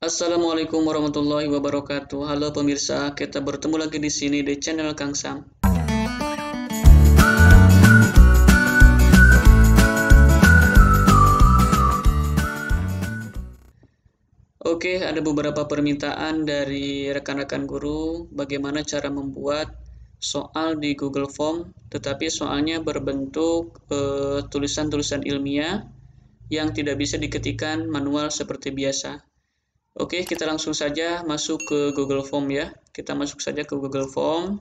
Assalamualaikum warahmatullahi wabarakatuh. Halo pemirsa, kita bertemu lagi di sini di channel Kang Sam. Oke, ada beberapa permintaan dari rekan-rekan guru bagaimana cara membuat soal di Google Form, tetapi soalnya berbentuk tulisan-tulisan ilmiah yang tidak bisa diketikkan manual seperti biasa. Oke, kita langsung saja masuk ke Google Form ya. Kita masuk saja ke Google Form.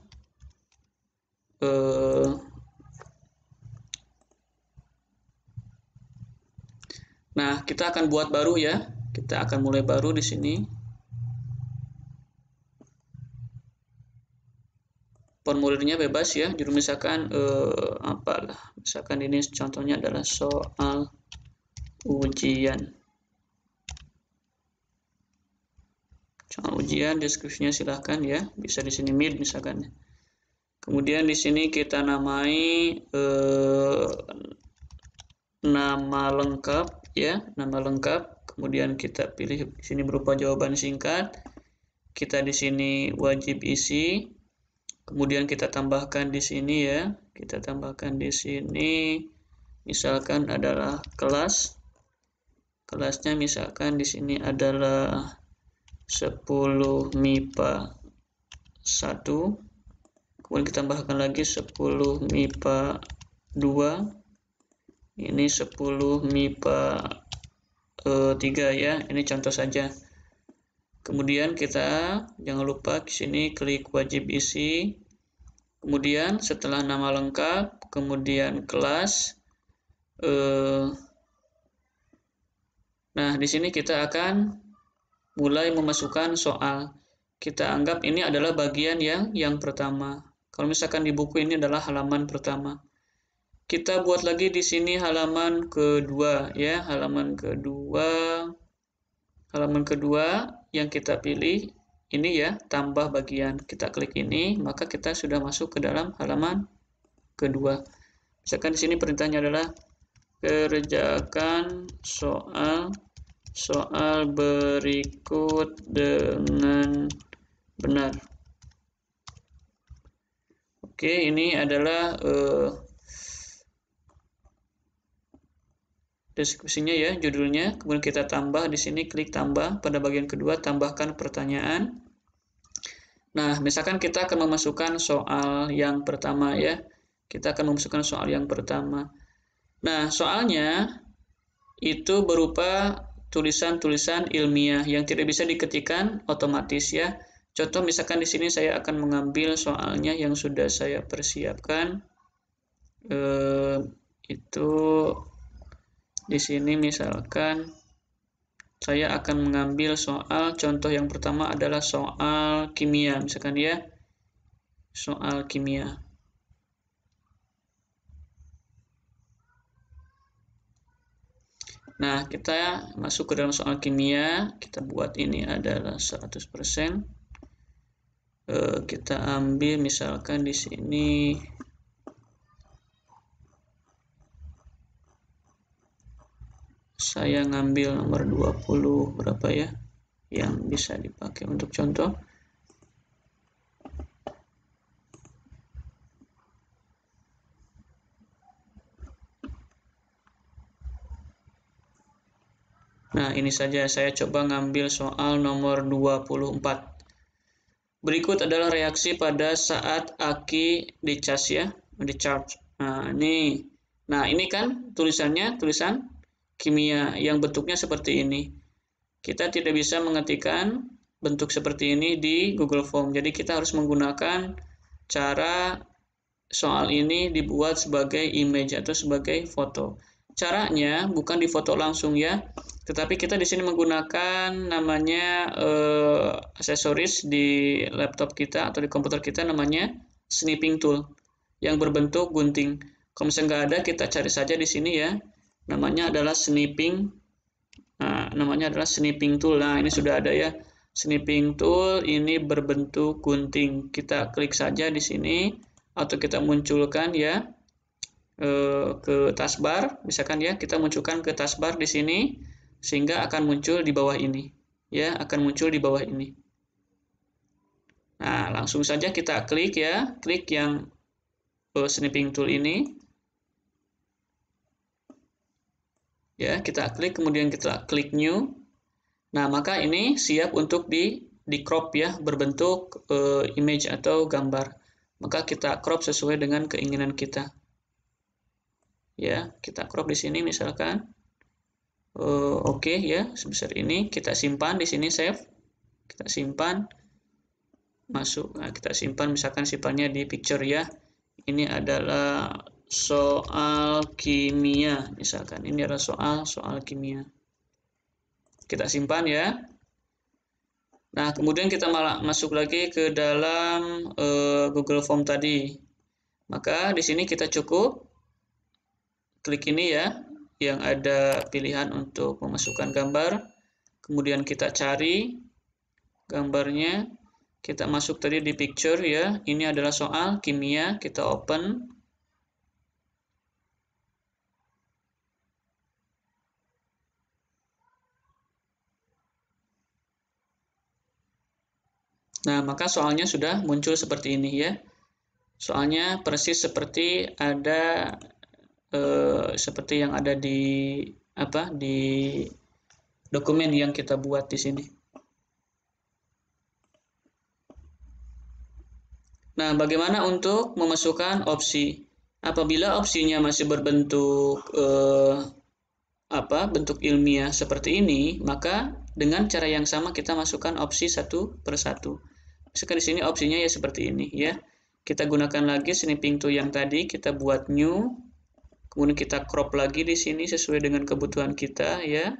Nah, kita akan buat baru ya. Kita akan mulai baru di sini. Formulirnya bebas ya. Jadi misalkan apalah. Misalkan ini contohnya adalah soal ujian. Soal ujian, deskripsinya silahkan ya. Bisa di sini mid misalkan. Kemudian di sini kita namai nama lengkap ya, nama lengkap. Kemudian kita pilih di sini berupa jawaban singkat. Kita di sini wajib isi. Kemudian kita tambahkan di sini ya. Kita tambahkan di sini misalkan adalah kelas. Kelasnya misalkan di sini adalah 10 MIPA 1. Kemudian kita tambahkan lagi 10 MIPA 2. Ini 10 MIPA 3 ya. Ini contoh saja. Kemudian kita jangan lupa di sini klik wajib isi. Kemudian setelah nama lengkap, kemudian kelas. Nah, di sini kita akan mulai memasukkan soal. Kita anggap ini adalah bagian yang pertama. Kalau misalkan di buku ini adalah halaman pertama. Kita buat lagi di sini halaman kedua ya, halaman kedua. Halaman kedua yang kita pilih ini ya, tambah bagian. Kita klik ini, maka kita sudah masuk ke dalam halaman kedua. Misalkan di sini perintahnya adalah kerjakan soal berikut dengan benar. Oke, ini adalah deskripsinya ya, judulnya. Kemudian kita tambah di sini, klik tambah pada bagian kedua, tambahkan pertanyaan. Nah, misalkan kita akan memasukkan soal yang pertama ya. Kita akan memasukkan soal yang pertama. Nah, soalnya itu berupa tulisan-tulisan ilmiah yang tidak bisa diketikkan otomatis ya. Contoh misalkan di sini saya akan mengambil soalnya yang sudah saya persiapkan. Itu di sini misalkan saya akan mengambil soal contoh yang pertama adalah soal kimia misalkan ya. Soal kimia. Nah, kita masuk ke dalam soal kimia, kita buat ini adalah 100%. Kita ambil misalkan di sini saya ngambil nomor 20 berapa ya yang bisa dipakai untuk contoh. Nah, ini saja saya coba ngambil soal nomor 24. Berikut adalah reaksi pada saat aki dicas ya, dicharge. Nah, ini kan tulisannya tulisan kimia yang bentuknya seperti ini. Kita tidak bisa mengetikkan bentuk seperti ini di Google Form. Jadi kita harus menggunakan cara soal ini dibuat sebagai image atau sebagai foto. Caranya bukan difoto langsung ya, tetapi kita di sini menggunakan namanya aksesoris di laptop kita atau di komputer kita namanya snipping tool yang berbentuk gunting. Kalau misalnya nggak ada, kita cari saja di sini ya. Namanya adalah snipping. Nah, namanya adalah snipping tool. Nah, ini sudah ada ya. Snipping tool ini berbentuk gunting. Kita klik saja di sini atau kita munculkan ya ke taskbar, misalkan ya kita munculkan ke taskbar di sini sehingga akan muncul di bawah ini. ya akan muncul di bawah ini. Nah, langsung saja kita klik ya, klik yang snipping tool ini. Ya, kita klik, kemudian kita klik new. Nah, maka ini siap untuk di crop ya, berbentuk image atau gambar. Maka kita crop sesuai dengan keinginan kita. Ya, kita crop di sini misalkan. Oke ya, sebesar ini. Kita simpan di sini, save. Kita simpan. Masuk. Nah, kita simpan misalkan simpannya di picture ya. Ini adalah soal kimia misalkan. Ini adalah soal kimia. Kita simpan ya. Nah, kemudian kita masuk lagi ke dalam Google Form tadi. Maka di sini kita cukup klik ini ya, yang ada pilihan untuk memasukkan gambar. Kemudian kita cari gambarnya. Kita masuk tadi di picture ya. Ini adalah soal kimia. Kita open. Nah, maka soalnya sudah muncul seperti ini ya. Soalnya persis seperti ada seperti yang ada di dokumen yang kita buat di sini. Nah, bagaimana untuk memasukkan opsi? Apabila opsinya masih berbentuk bentuk ilmiah seperti ini, maka dengan cara yang sama kita masukkan opsi satu per satu. Misalkan di sini opsinya ya seperti ini ya. Kita gunakan lagi snipping tool yang tadi, kita buat new. Kemudian kita crop lagi di sini sesuai dengan kebutuhan kita ya.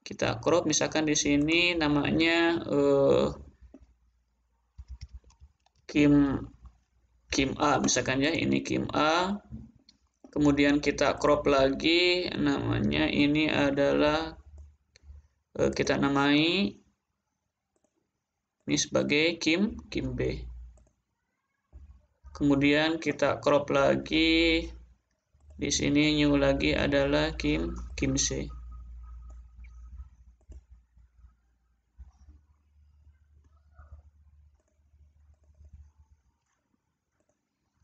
Kita crop misalkan di sini namanya Kim A misalkan ya, ini Kim A. Kemudian kita crop lagi namanya ini adalah kita namai ini sebagai Kim B. Kemudian kita crop lagi di sini new lagi adalah Kim C.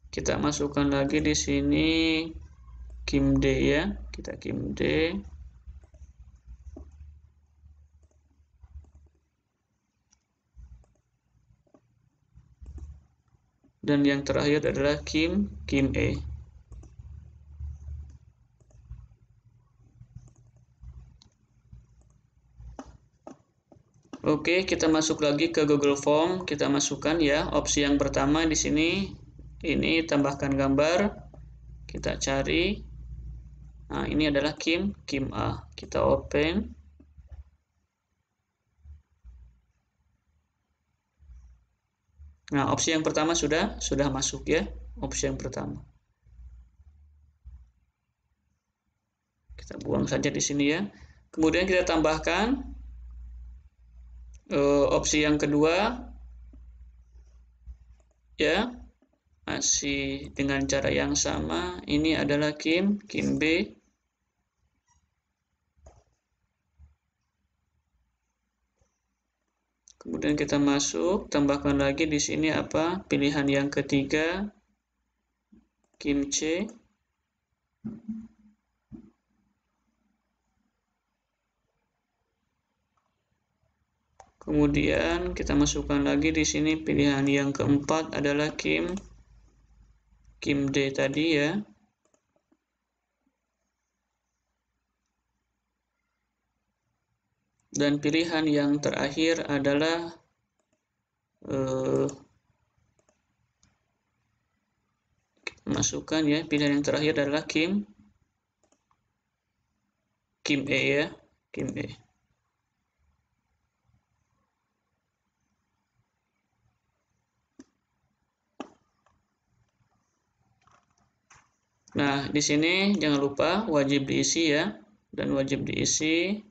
Kita masukkan lagi di sini Kim D ya, kita Kim D. Dan yang terakhir adalah Kim E. Oke, kita masuk lagi ke Google Form, kita masukkan ya opsi yang pertama di sini. Ini tambahkan gambar, kita cari. Nah, ini adalah Kim A. Kita open. Nah, opsi yang pertama sudah masuk ya, opsi yang pertama. Kita buang saja di sini ya. Kemudian kita tambahkan opsi yang kedua ya. Masih dengan cara yang sama, ini adalah Kim B. Kemudian kita masuk, tambahkan lagi di sini pilihan yang ketiga, Kim C. Kemudian kita masukkan lagi di sini pilihan yang keempat adalah Kim D tadi ya. Dan pilihan yang terakhir adalah kita masukkan ya, pilihan yang terakhir adalah Kim E ya, Kim E. Nah, di sini jangan lupa wajib diisi ya, dan wajib diisi.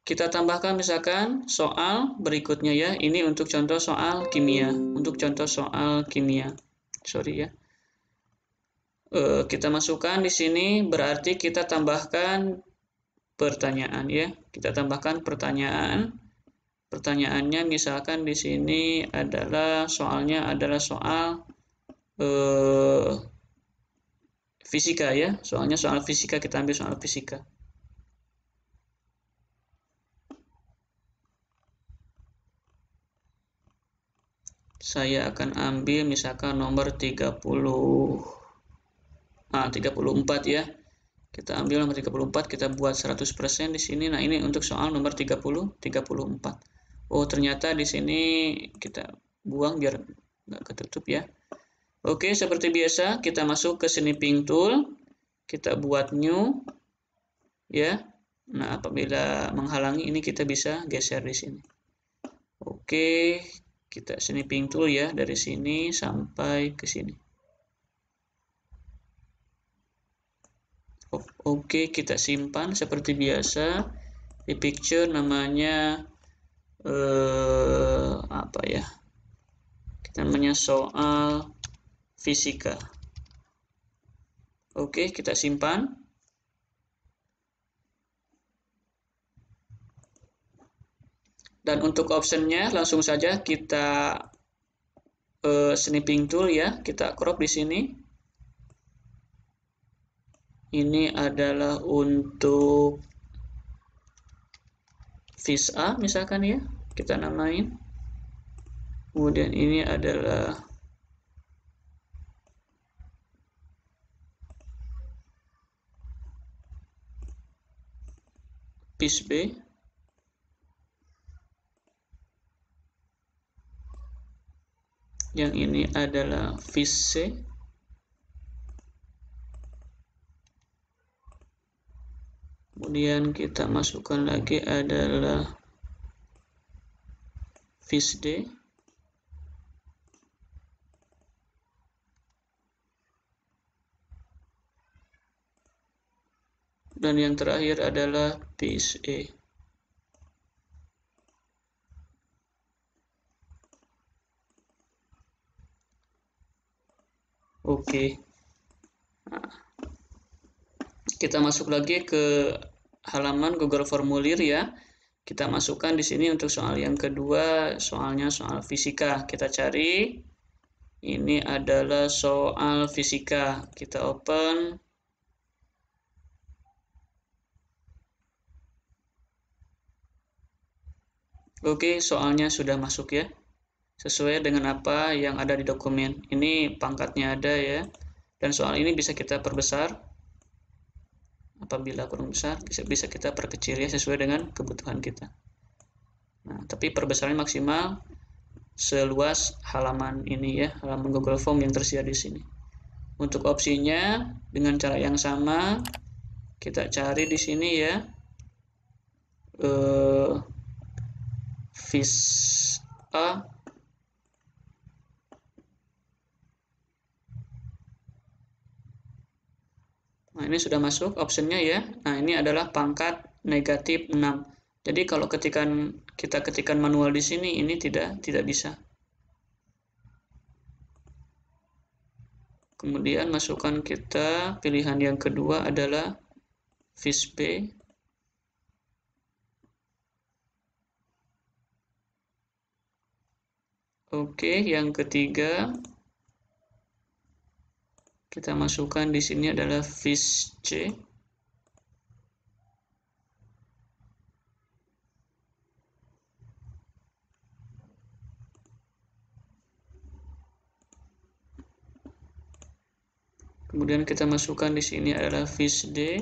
Kita tambahkan misalkan soal berikutnya ya, ini untuk contoh soal kimia, Sorry ya. kita masukkan di sini, berarti kita tambahkan pertanyaan ya. Kita tambahkan pertanyaan. Pertanyaannya misalkan di sini adalah soalnya adalah soal fisika ya. Soalnya soal fisika, kita ambil soal fisika. Saya akan ambil misalkan nomor 34 ya. Kita ambil nomor 34, kita buat 100% di sini. Nah, ini untuk soal nomor 34. Oh, ternyata di sini kita buang biar nggak ketutup ya. Oke, seperti biasa kita masuk ke Snipping Tool. Kita buat new ya. Nah, apabila menghalangi ini kita bisa geser di sini. Oke, kita Snipping Tool ya dari sini sampai ke sini. Oke, kita simpan seperti biasa. Di picture namanya apa ya? Kita namanya soal fisika. Oke, kita simpan. Dan untuk optionnya langsung saja kita Snipping Tool ya, kita crop di sini. Ini adalah untuk vis A misalkan ya, kita namain. Kemudian ini adalah vis B. Yang ini adalah vis C. Kemudian kita masukkan lagi adalah vis D. Dan yang terakhir adalah vis E. Oke. Nah, kita masuk lagi ke halaman Google Formulir ya. Kita masukkan di sini untuk soal yang kedua, soalnya soal fisika. Kita cari. Ini adalah soal fisika. Kita open. Oke, soalnya sudah masuk ya. Sesuai dengan apa yang ada di dokumen. Ini pangkatnya ada ya. Dan soal ini bisa kita perbesar. Apabila kurang besar, bisa kita perkecil ya sesuai dengan kebutuhan kita. Nah, tapi perbesaran maksimal seluas halaman ini ya, halaman Google Form yang tersedia di sini. Untuk opsinya dengan cara yang sama kita cari di sini ya, vis A. Nah, ini sudah masuk optionnya ya. Nah, ini adalah pangkat negatif 6. Jadi kalau kita ketikkan manual di sini, ini tidak bisa. Kemudian masukkan kita pilihan yang kedua adalah vis B. Oke, yang ketiga kita masukkan di sini adalah vis C. Kemudian kita masukkan di sini adalah vis D.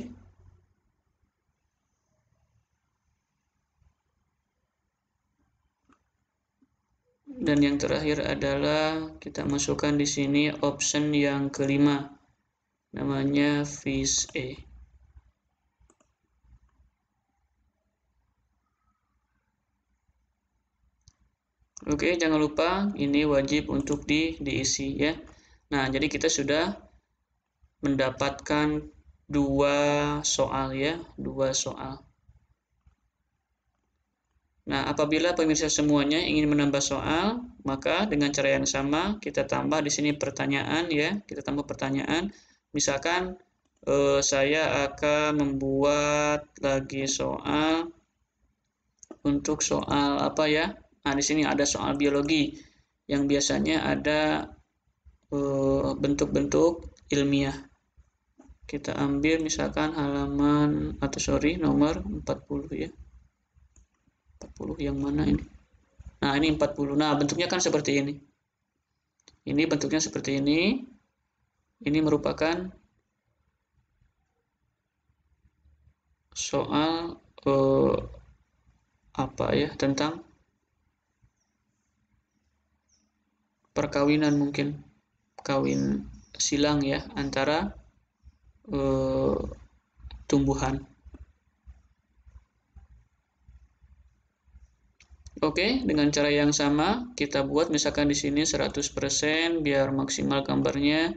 Dan yang terakhir adalah kita masukkan di sini option yang kelima. Namanya vis E. Oke, jangan lupa ini wajib untuk diisi ya. Nah, jadi kita sudah mendapatkan 2 soal ya, 2 soal. Nah, apabila pemirsa semuanya ingin menambah soal, maka dengan cara yang sama kita tambah di sini pertanyaan ya, kita tambah pertanyaan. Misalkan saya akan membuat lagi soal untuk soal apa ya? Nah, di sini ada soal biologi yang biasanya ada bentuk-bentuk ilmiah. Kita ambil misalkan halaman atau sorry nomor 40 ya. 40 yang mana ini? Nah, ini 40. Nah, bentuknya kan seperti ini. Ini bentuknya seperti ini. Ini merupakan soal apa ya, tentang perkawinan mungkin. Kawin silang ya antara tumbuhan. Oke, dengan cara yang sama kita buat misalkan di sini 100% biar maksimal gambarnya.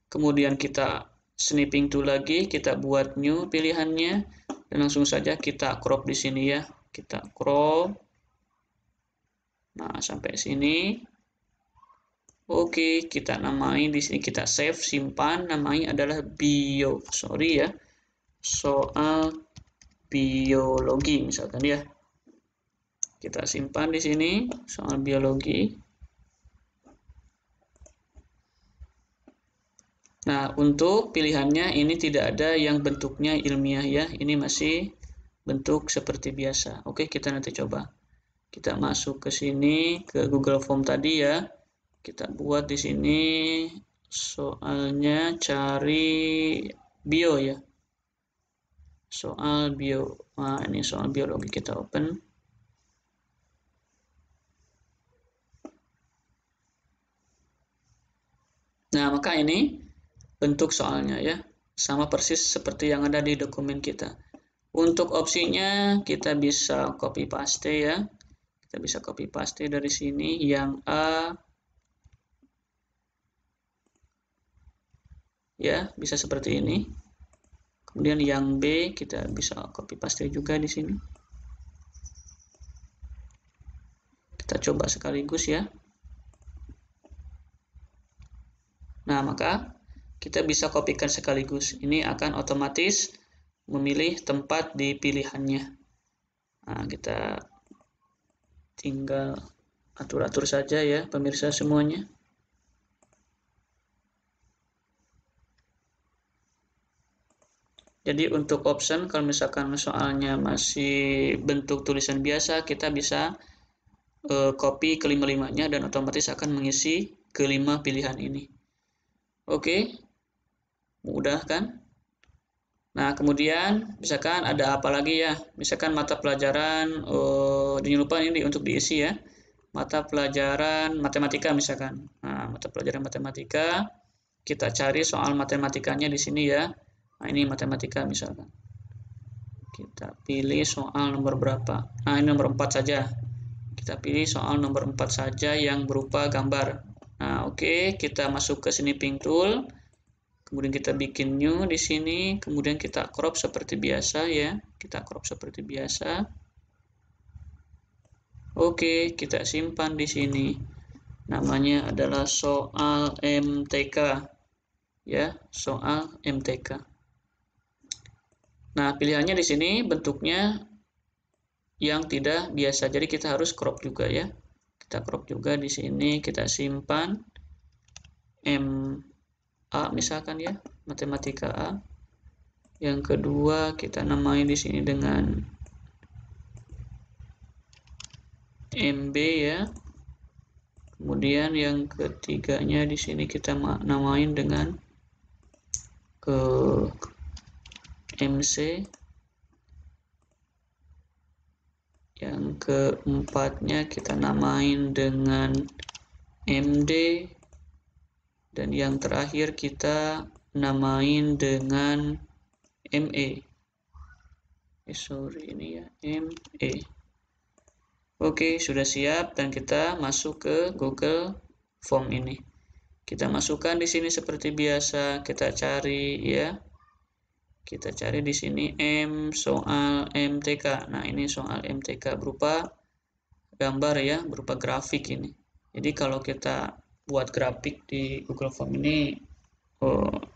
Kemudian kita snipping tool lagi, kita buat new pilihannya dan langsung saja kita crop di sini ya. Kita crop. Nah, sampai sini. Oke, kita namai di sini, kita save, simpan, namanya adalah bio. Sorry ya. Soal biologi misalkan ya. Kita simpan di sini soal biologi. Nah, untuk pilihannya ini tidak ada yang bentuknya ilmiah ya. Ini masih bentuk seperti biasa. Oke, kita nanti coba. Kita masuk ke sini ke Google Form tadi ya. Kita buat di sini soalnya cari bio ya. Soal bio. Nah, ini soal biologi, kita open. Nah, maka ini bentuk soalnya ya. Sama persis seperti yang ada di dokumen kita. Untuk opsinya kita bisa copy paste ya. Kita bisa copy paste dari sini. Yang A ya, bisa seperti ini. Kemudian yang B kita bisa copy paste juga di sini. Kita coba sekaligus ya. Nah, maka kita bisa kopikan sekaligus. Ini akan otomatis memilih tempat di pilihannya. Nah, kita tinggal atur-atur saja ya, pemirsa semuanya. Jadi untuk option, kalau misalkan soalnya masih bentuk tulisan biasa, kita bisa copy kelima-limanya dan otomatis akan mengisi kelima pilihan ini. Oke, mudah kan? Nah, kemudian misalkan ada apa lagi ya? Misalkan mata pelajaran, jangan lupa ini untuk diisi ya. Mata pelajaran matematika misalkan. Nah, mata pelajaran matematika, kita cari soal matematikanya di sini ya. Nah, ini matematika misalkan. Kita pilih soal nomor berapa? Nah, ini nomor 4 saja. Kita pilih soal nomor 4 saja yang berupa gambar. Nah, oke, kita masuk ke snipping tool. Kemudian kita bikin new di sini, kemudian kita crop seperti biasa ya. Kita crop seperti biasa. Oke, kita simpan di sini. Namanya adalah soal MTK. Ya, soal MTK. Nah, pilihannya di sini bentuknya yang tidak biasa. Jadi kita harus crop juga ya. Kita crop juga di sini, kita simpan MA misalkan ya, matematika A. Yang kedua kita namai di sini dengan MB ya. Kemudian yang ketiganya di sini kita namain dengan MC. Yang keempatnya kita namain dengan MD. Dan yang terakhir kita namain dengan ME. Sorry ini ya, ME. Oke, sudah siap dan kita masuk ke Google Form ini. Kita masukkan di sini seperti biasa, kita cari ya. Kita cari di sini soal MTK. Nah, ini soal MTK berupa gambar ya, berupa grafik ini. Jadi kalau kita buat grafik di Google Form ini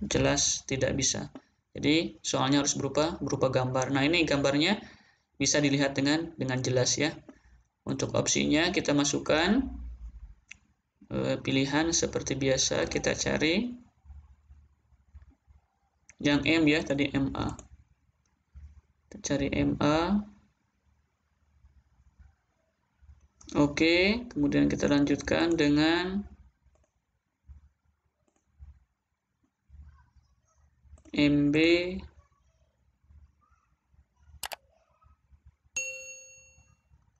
jelas tidak bisa. Jadi soalnya harus berupa gambar. Nah, ini gambarnya bisa dilihat dengan jelas ya. Untuk opsinya kita masukkan pilihan seperti biasa, kita cari yang M ya, tadi MA. Kita cari MA. Oke, kemudian kita lanjutkan dengan MB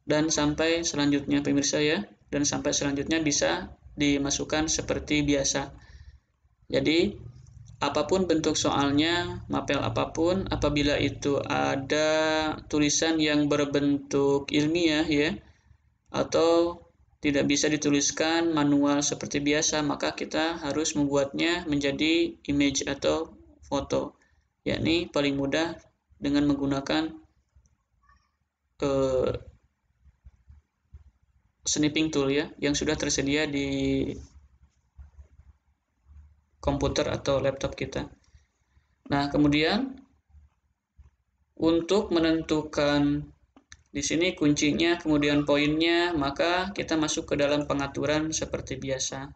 dan sampai selanjutnya pemirsa ya, dan sampai selanjutnya bisa dimasukkan seperti biasa. Jadi apapun bentuk soalnya, mapel apapun, apabila itu ada tulisan yang berbentuk ilmiah ya, atau tidak bisa dituliskan manual seperti biasa, maka kita harus membuatnya menjadi image atau foto, yakni paling mudah dengan menggunakan snipping tool ya, yang sudah tersedia di komputer atau laptop kita. Nah, kemudian untuk menentukan di sini kuncinya, kemudian poinnya, maka kita masuk ke dalam pengaturan seperti biasa.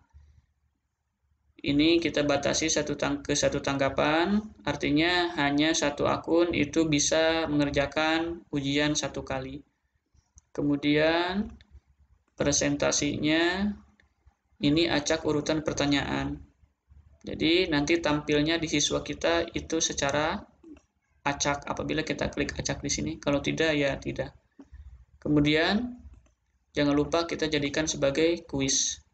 Ini kita batasi ke satu tanggapan, artinya hanya satu akun itu bisa mengerjakan ujian satu kali. Kemudian presentasinya ini acak urutan pertanyaan. Jadi nanti tampilnya di siswa kita itu secara acak apabila kita klik acak di sini. Kalau tidak ya tidak. Kemudian jangan lupa kita jadikan sebagai kuis.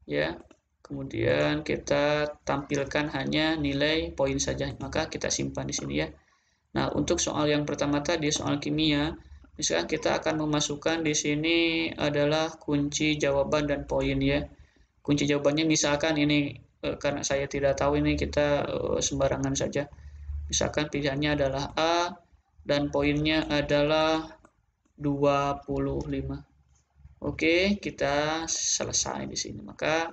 Ya. Kemudian kita tampilkan hanya nilai poin saja. Maka kita simpan di sini ya. Nah, untuk soal yang pertama tadi, soal kimia, misalkan kita akan memasukkan di sini adalah kunci jawaban dan poin ya. Kunci jawabannya misalkan ini karena saya tidak tahu, ini kita sembarangan saja. Misalkan pilihannya adalah A dan poinnya adalah 25. Oke, kita selesai di sini. Maka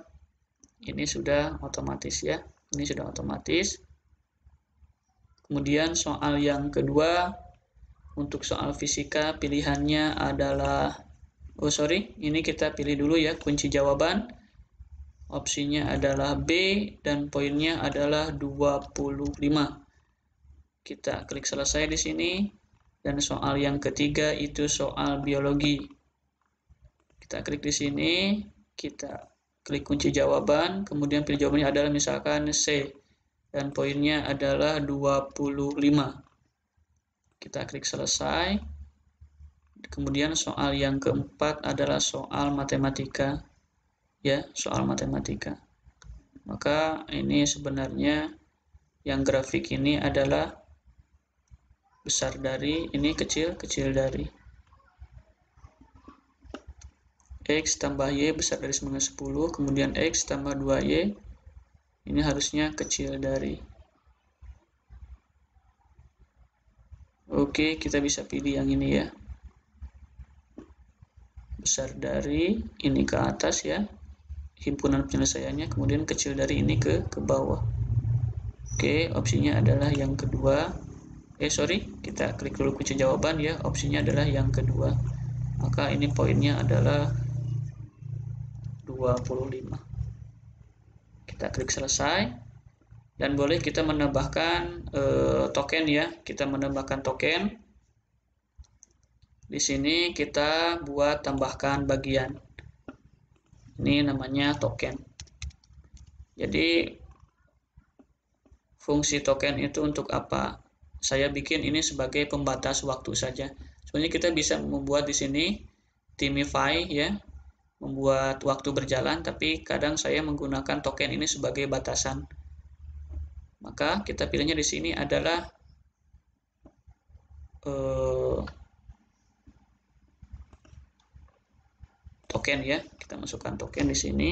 ini sudah otomatis ya. Ini sudah otomatis. Kemudian soal yang kedua, untuk soal fisika pilihannya adalah ini kita pilih dulu ya kunci jawaban. Opsinya adalah B dan poinnya adalah 25. Kita klik selesai di sini. Dan soal yang ketiga itu soal biologi. Kita klik di sini, kita klik kunci jawaban, kemudian pilih jawabannya adalah misalkan C dan poinnya adalah 25. Kita klik selesai. Kemudian soal yang keempat adalah soal matematika. Ya, soal matematika. Maka ini sebenarnya yang grafik ini adalah besar dari, ini kecil dari. X tambah Y besar dari 9/10, kemudian X tambah 2Y, ini harusnya kecil dari. Oke, kita bisa pilih yang ini ya. Besar dari, ini ke atas ya. Himpunan penyelesaiannya, kemudian kecil dari ini ke bawah. Oke, opsinya adalah yang kedua. Kita klik dulu kunci jawaban ya. Opsinya adalah yang kedua. Maka ini poinnya adalah 25. Kita klik selesai. Dan boleh kita menambahkan token ya. Kita menambahkan token. Di sini kita buat tambahkan bagian. Ini namanya token. Jadi fungsi token itu untuk apa? Saya bikin ini sebagai pembatas waktu saja. Sebenarnya kita bisa membuat di sini timify ya, membuat waktu berjalan, tapi kadang saya menggunakan token ini sebagai batasan. Maka kita pilihnya di sini adalah token ya. Kita masukkan token di sini.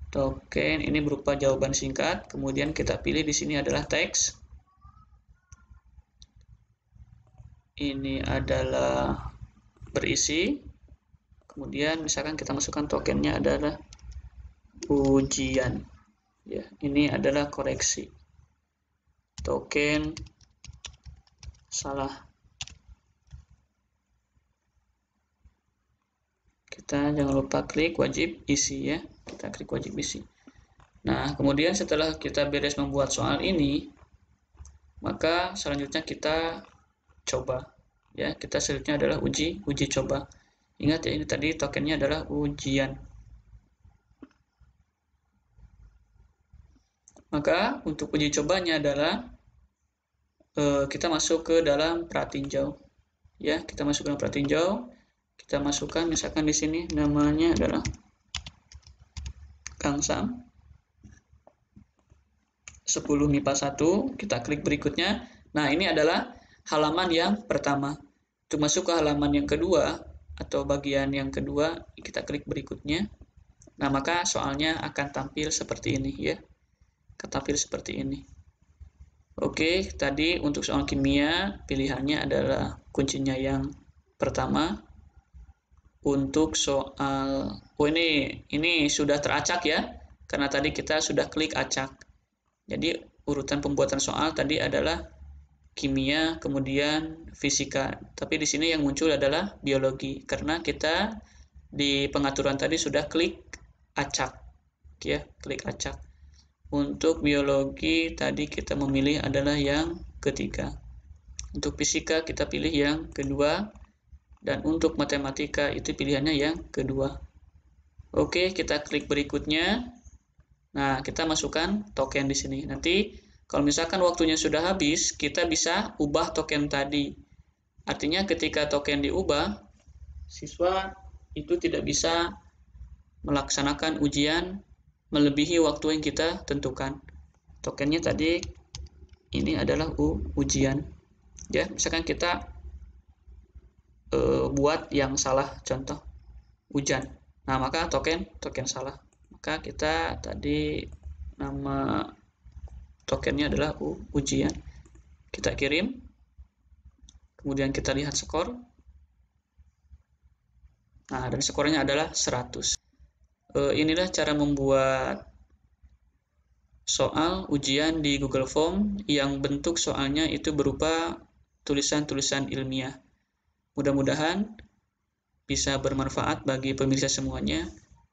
Token ini berupa jawaban singkat, kemudian kita pilih di sini adalah teks. Ini adalah berisi. Kemudian misalkan kita masukkan tokennya adalah ujian. Ya, ini adalah koreksi. Token salah. Kita jangan lupa klik wajib isi ya. Kita klik wajib isi. Nah, kemudian setelah kita beres membuat soal ini, maka selanjutnya kita coba. Ya, kita selanjutnya adalah uji coba. Ingat ya, ini tadi tokennya adalah ujian. Maka untuk uji cobanya adalah kita masuk ke dalam pratinjau. Ya, kita masuk ke dalam pratinjau. Kita masukkan misalkan di sini namanya adalah Kang Sam 10 MIPA 1, kita klik berikutnya. Nah, ini adalah halaman yang pertama. Untuk masuk ke halaman yang kedua atau bagian yang kedua, kita klik berikutnya. Nah, maka soalnya akan tampil seperti ini ya. Tampil seperti ini. Oke, tadi untuk soal kimia pilihannya adalah kuncinya yang pertama. Untuk soal ini sudah teracak ya, karena tadi kita sudah klik acak. Jadi urutan pembuatan soal tadi adalah kimia, kemudian fisika. Tapi di sini yang muncul adalah biologi karena kita di pengaturan tadi sudah klik acak. Ya, klik acak. Untuk biologi tadi kita memilih adalah yang ketiga. Untuk fisika kita pilih yang kedua. Dan untuk matematika itu pilihannya yang kedua. Oke, kita klik berikutnya. Nah, kita masukkan token di sini. Nanti kalau misalkan waktunya sudah habis, kita bisa ubah token tadi. Artinya ketika token diubah, siswa itu tidak bisa melaksanakan ujian melebihi waktu yang kita tentukan. Tokennya tadi ini adalah ujian. Ya, misalkan kita buat yang salah, contoh hujan. Nah, maka token salah. Maka kita tadi nama tokennya adalah ujian. Kita kirim. Kemudian kita lihat skor. Nah, dan skornya adalah 100. Inilah cara membuat soal ujian di Google Form yang bentuk soalnya itu berupa tulisan-tulisan ilmiah. Mudah-mudahan bisa bermanfaat bagi pemirsa semuanya.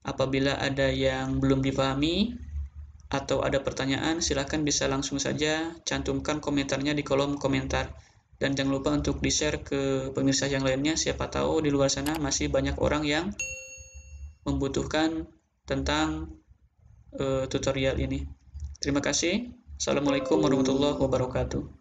Apabila ada yang belum dipahami atau ada pertanyaan, silakan bisa langsung saja cantumkan komentarnya di kolom komentar. Dan jangan lupa untuk di-share ke pemirsa yang lainnya. Siapa tahu di luar sana masih banyak orang yang membutuhkan tentang tutorial ini. Terima kasih. Assalamualaikum warahmatullahi wabarakatuh.